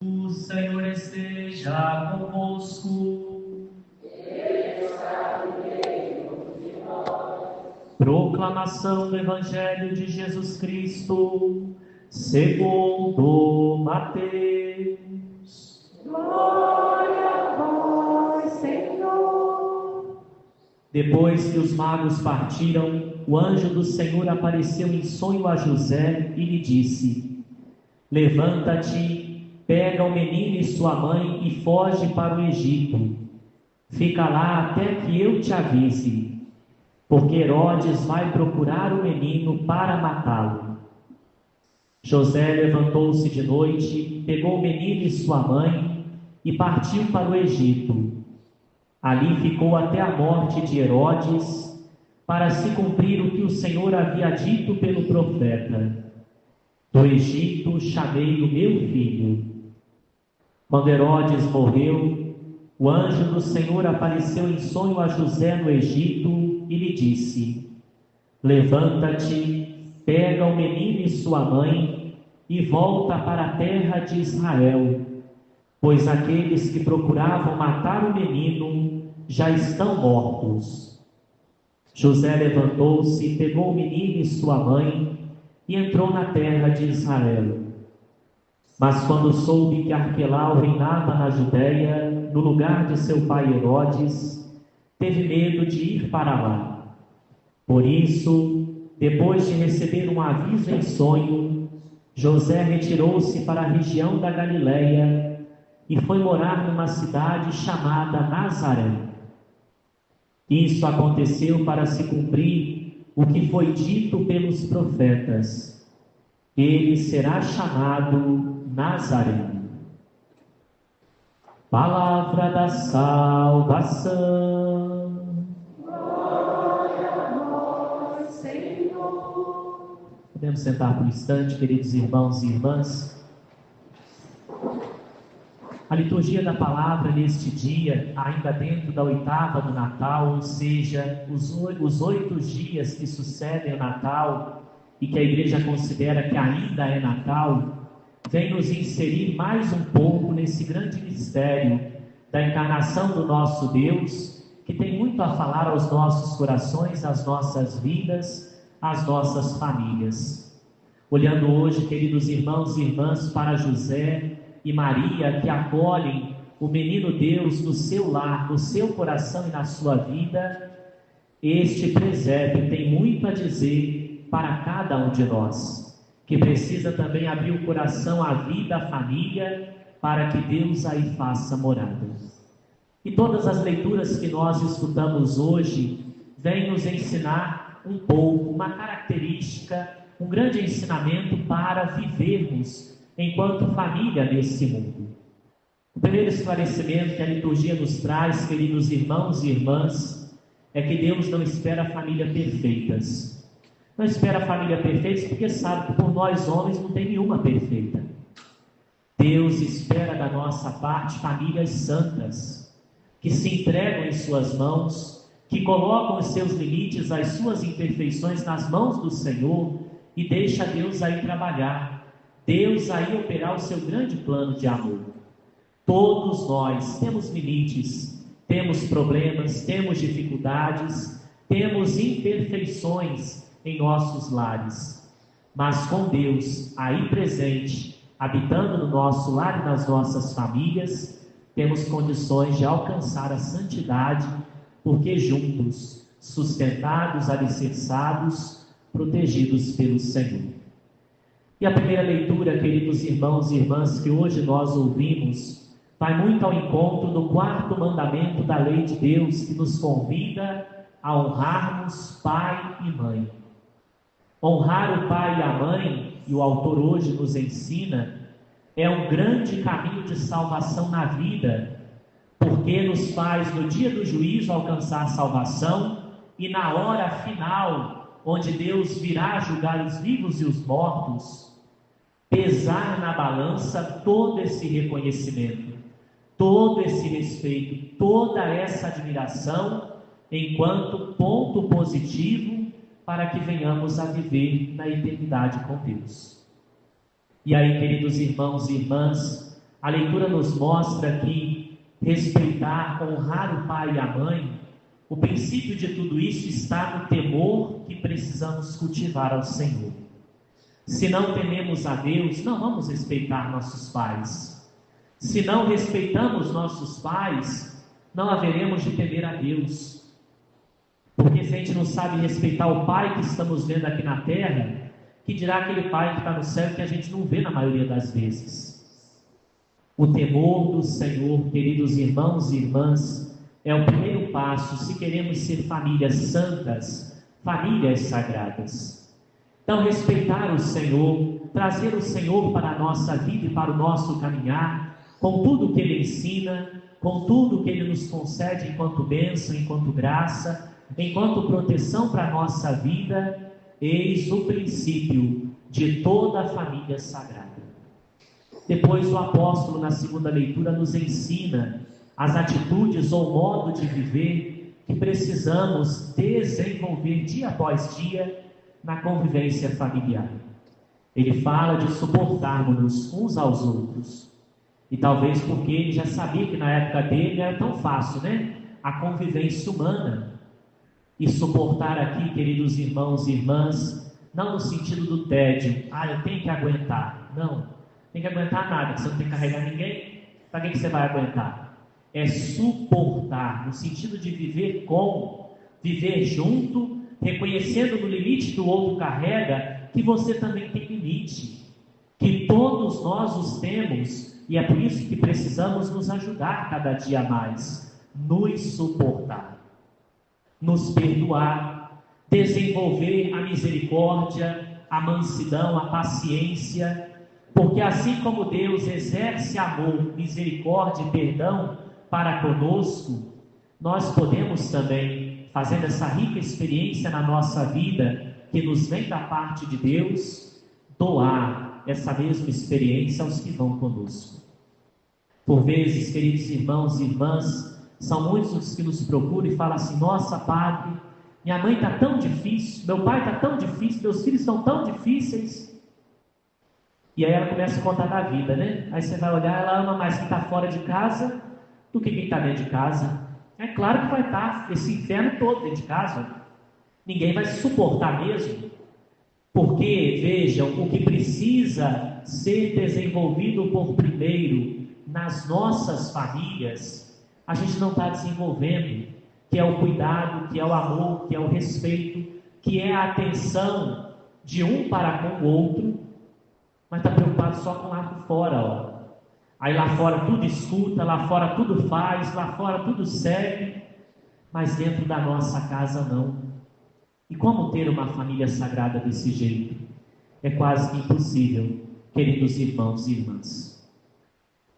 O Senhor esteja convosco. Ele está no meio de nós. Proclamação do Evangelho de Jesus Cristo, segundo Mateus. Glória a vós, Senhor. Depois que os magos partiram, o anjo do Senhor apareceu em sonho a José e lhe disse: Levanta-te, pega o menino e sua mãe e foge para o Egito. Fica lá até que eu te avise, porque Herodes vai procurar o menino para matá-lo. José levantou-se de noite, pegou o menino e sua mãe e partiu para o Egito. Ali ficou até a morte de Herodes, para se cumprir o que o Senhor havia dito pelo profeta: do Egito chamei o meu filho. Quando Herodes morreu, o anjo do Senhor apareceu em sonho a José no Egito e lhe disse: Levanta-te, pega o menino e sua mãe e volta para a terra de Israel, pois aqueles que procuravam matar o menino já estão mortos. José levantou-se, pegou o menino e sua mãe e entrou na terra de Israel. Mas quando soube que Arquelau reinava na Judéia, no lugar de seu pai Herodes, teve medo de ir para lá. Por isso, depois de receber um aviso em sonho, José retirou-se para a região da Galiléia e foi morar numa cidade chamada Nazaré. Isso aconteceu para se cumprir o que foi dito pelos profetas: ele será chamado Nazareno. Palavra da salvação. Glória a vós, Senhor. Podemos sentar por um instante, queridos irmãos e irmãs. A liturgia da palavra neste dia, ainda dentro da oitava do Natal, ou seja, os 8 dias que sucedem o Natal e que a igreja considera que ainda é Natal, vem nos inserir mais um pouco nesse grande mistério da encarnação do nosso Deus, que tem muito a falar aos nossos corações, às nossas vidas, às nossas famílias. Olhando hoje, queridos irmãos e irmãs, para José e Maria, que acolhem o menino Deus no seu lar, no seu coração e na sua vida, este presépio tem muito a dizer para cada um de nós, que precisa também abrir o coração à vida, à família, para que Deus aí faça morada. E todas as leituras que nós escutamos hoje vêm nos ensinar um pouco, uma característica, um grande ensinamento para vivermos enquanto família nesse mundo. O primeiro esclarecimento que a liturgia nos traz, queridos irmãos e irmãs, é que Deus não espera famílias perfeitas. Não espera família perfeita porque sabe que por nós homens não tem nenhuma perfeita. Deus espera da nossa parte famílias santas, que se entregam em suas mãos, que colocam os seus limites, as suas imperfeições nas mãos do Senhor e deixa Deus aí trabalhar. Deus aí operar o seu grande plano de amor. Todos nós temos limites, temos problemas, temos dificuldades, temos imperfeições em nossos lares. Mas com Deus aí presente, habitando no nosso lar e nas nossas famílias, temos condições de alcançar a santidade, porque juntos, sustentados, alicerçados, protegidos pelo Senhor. E a primeira leitura, queridos irmãos e irmãs, que hoje nós ouvimos, vai muito ao encontro do 4º mandamento da lei de Deus, que nos convida a honrarmos pai e mãe. Honrar o pai e a mãe, e o autor hoje nos ensina, é um grande caminho de salvação na vida, porque nos faz, no dia do juízo, alcançar salvação, e na hora final, onde Deus virá julgar os vivos e os mortos, pesar na balança todo esse reconhecimento, todo esse respeito, toda essa admiração, enquanto ponto positivo para que venhamos a viver na eternidade com Deus. E aí, queridos irmãos e irmãs, a leitura nos mostra que respeitar, honrar o pai e a mãe, o princípio de tudo isso está no temor que precisamos cultivar ao Senhor. Se não tememos a Deus, não vamos respeitar nossos pais. Se não respeitamos nossos pais, não haveremos de temer a Deus. Porque se a gente não sabe respeitar o pai que estamos vendo aqui na terra, que dirá aquele pai que está no céu que a gente não vê na maioria das vezes. O temor do Senhor, queridos irmãos e irmãs, é o primeiro passo se queremos ser famílias santas, famílias sagradas. Então, respeitar o Senhor, trazer o Senhor para a nossa vida e para o nosso caminhar, com tudo que Ele ensina, com tudo que Ele nos concede enquanto bênção, enquanto graça, enquanto proteção para a nossa vida, eis o princípio de toda a família sagrada. Depois o apóstolo, na segunda leitura, nos ensina as atitudes ou modo de viver que precisamos desenvolver dia após dia na convivência familiar. Ele fala de suportarmos uns aos outros. E talvez porque ele já sabia que na época dele era tão fácil, né? A convivência humana. E suportar aqui, queridos irmãos e irmãs, não no sentido do tédio. Eu tenho que aguentar. Não, tem que aguentar nada, você não tem que carregar ninguém. Para que você vai aguentar? É suportar, no sentido de viver com, viver junto, reconhecendo no limite que o outro carrega, que você também tem limite, que todos nós os temos, e é por isso que precisamos nos ajudar cada dia mais, nos suportar, nos perdoar, desenvolver a misericórdia, a mansidão, a paciência, porque assim como Deus exerce amor, misericórdia e perdão para conosco, nós podemos também, fazendo essa rica experiência na nossa vida, que nos vem da parte de Deus, doar essa mesma experiência aos que vão conosco. Por vezes, queridos irmãos e irmãs, são muitos os que nos procuram e falam assim: nossa, padre, minha mãe está tão difícil, meu pai está tão difícil, meus filhos estão tão difíceis. E aí ela começa a contar da vida, né? Aí você vai olhar, ela ama mais quem está fora de casa do que quem está dentro de casa. É claro que vai estar esse inferno todo dentro de casa. Ninguém vai se suportar mesmo. Porque, vejam, o que precisa ser desenvolvido por primeiro nas nossas famílias, a gente não está desenvolvendo, que é o cuidado, que é o amor, que é o respeito, que é a atenção de um para com o outro, mas está preocupado só com lá fora, ó. Aí lá fora tudo escuta, lá fora tudo faz, lá fora tudo serve, mas dentro da nossa casa não. E como ter uma família sagrada desse jeito? É quase que impossível, queridos irmãos e irmãs.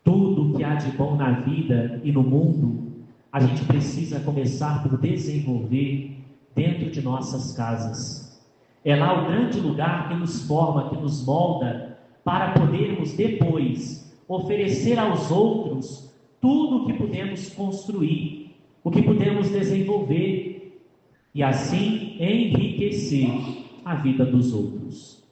Tudo que há de bom na vida e no mundo, a gente precisa começar por desenvolver dentro de nossas casas. É lá o grande lugar que nos forma, que nos molda, para podermos depois oferecer aos outros tudo o que podemos construir, o que podemos desenvolver, e assim enriquecer a vida dos outros.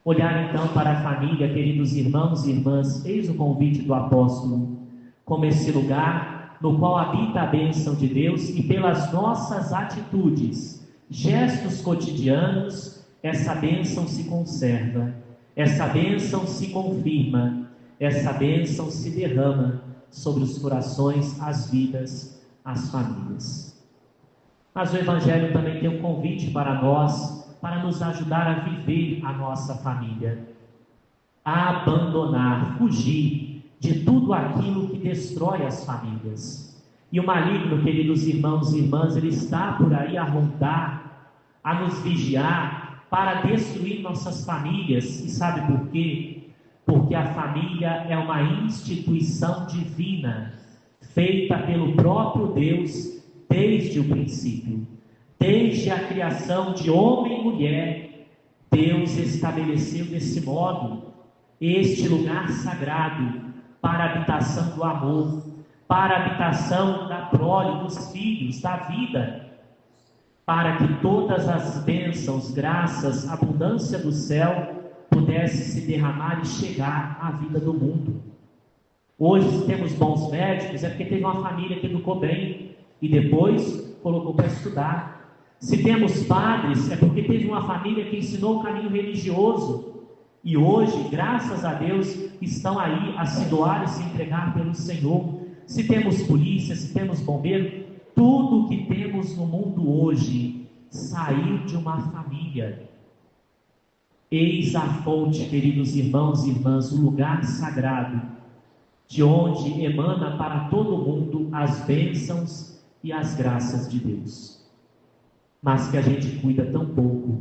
Olhar então para a família, queridos irmãos e irmãs, eis o convite do apóstolo, como esse lugar no qual habita a bênção de Deus, e pelas nossas atitudes, gestos cotidianos, essa bênção se conserva, essa bênção se confirma, essa bênção se derrama sobre os corações, as vidas, as famílias. Mas o Evangelho também tem um convite para nós, para nos ajudar a viver a nossa família, a abandonar, fugir de tudo aquilo que destrói as famílias. E o maligno, queridos irmãos e irmãs, ele está por aí a rondar, a nos vigiar, para destruir nossas famílias. E sabe por quê? Porque a família é uma instituição divina, feita pelo próprio Deus desde o princípio. Desde a criação de homem e mulher, Deus estabeleceu desse modo este lugar sagrado para a habitação do amor, para a habitação da prole, dos filhos, da vida, para que todas as bênçãos, graças, abundância do céu pudesse se derramar e chegar à vida do mundo. Hoje, se temos bons médicos, é porque teve uma família que educou bem e depois colocou para estudar. Se temos padres, é porque teve uma família que ensinou o caminho religioso. E hoje, graças a Deus, estão aí a se doar e se entregar pelo Senhor. Se temos polícia, se temos bombeiro, tudo que temos no mundo hoje saiu de uma família. Eis a fonte, queridos irmãos e irmãs, o lugar sagrado, de onde emana para todo mundo as bênçãos e as graças de Deus. Mas que a gente cuida tão pouco,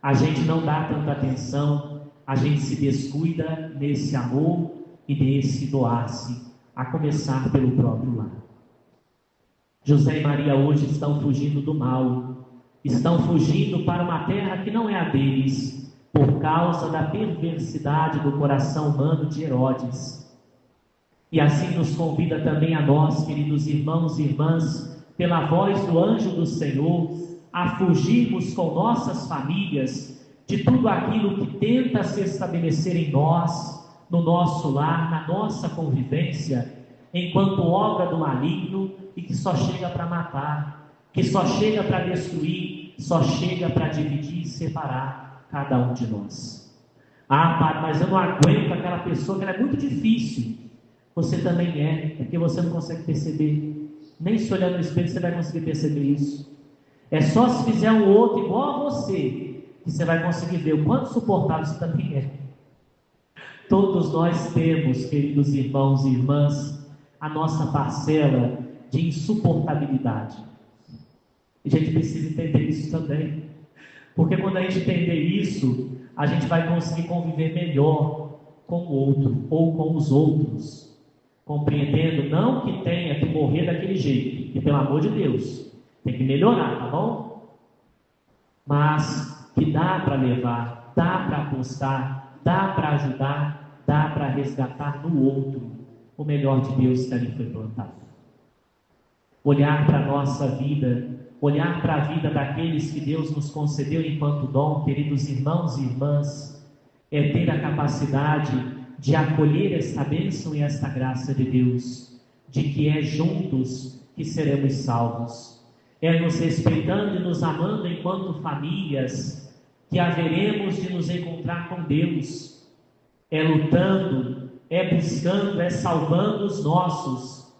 a gente não dá tanta atenção, a gente se descuida nesse amor e nesse doar-se, a começar pelo próprio lar. José e Maria hoje estão fugindo do mal, estão fugindo para uma terra que não é a deles, por causa da perversidade do coração humano de Herodes. E assim nos convida também a nós, queridos irmãos e irmãs, pela voz do anjo do Senhor, a fugirmos com nossas famílias de tudo aquilo que tenta se estabelecer em nós, no nosso lar, na nossa convivência, enquanto obra do maligno e que só chega para matar, que só chega para destruir, só chega para dividir e separar cada um de nós. Ah, Padre, mas eu não aguento aquela pessoa, que ela é muito difícil. Você também é, porque você não consegue perceber. Nem se olhar no espelho você vai conseguir perceber isso. É só se fizer um outro igual a você, que você vai conseguir ver o quanto suportável você também é. Todos nós temos, queridos irmãos e irmãs, a nossa parcela de insuportabilidade. E a gente precisa entender isso também. Porque quando a gente entender isso, a gente vai conseguir conviver melhor com o outro ou com os outros. Compreendendo não que tenha que morrer daquele jeito, que pelo amor de Deus, tem que melhorar, tá bom? Mas que dá para levar, dá para apostar, dá para ajudar, dá para resgatar no outro o melhor de Deus que ali foi plantado. Olhar para a nossa vida, olhar para a vida daqueles que Deus nos concedeu enquanto dom, queridos irmãos e irmãs, é ter a capacidade de acolher esta bênção e esta graça de Deus, de que é juntos que seremos salvos. É nos respeitando e nos amando enquanto famílias que haveremos de nos encontrar com Deus. É lutando, é buscando, é salvando os nossos,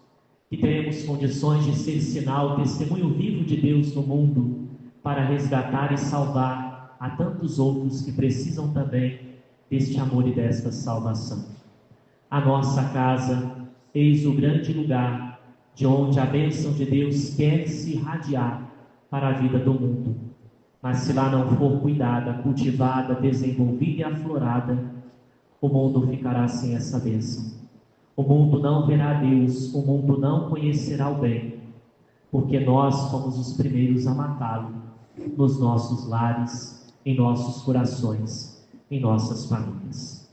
que teremos condições de ser sinal, testemunho vivo de Deus no mundo, para resgatar e salvar a tantos outros que precisam também deste amor e desta salvação. A nossa casa, eis o grande lugar de onde a bênção de Deus quer se irradiar para a vida do mundo. Mas se lá não for cuidada, cultivada, desenvolvida e aflorada, o mundo ficará sem essa bênção. O mundo não verá Deus, o mundo não conhecerá o bem, porque nós fomos os primeiros a matá-lo nos nossos lares, em nossos corações, em nossas famílias.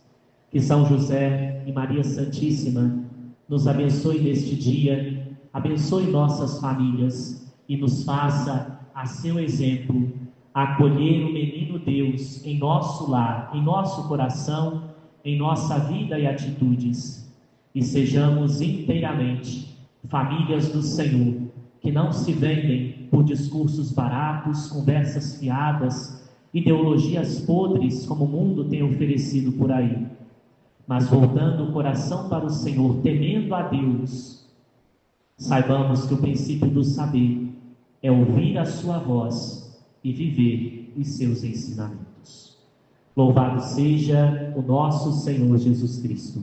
Que São José e Maria Santíssima nos abençoe neste dia, abençoe nossas famílias e nos faça, a seu exemplo, acolher o menino Deus em nosso lar, em nosso coração, em nossa vida e atitudes, e sejamos inteiramente famílias do Senhor, que não se vendem por discursos baratos, conversas fiadas, ideologias podres como o mundo tem oferecido por aí, mas voltando o coração para o Senhor, temendo a Deus. Saibamos que o princípio do saber é ouvir a sua voz e viver os seus ensinamentos. Louvado seja o nosso Senhor Jesus Cristo.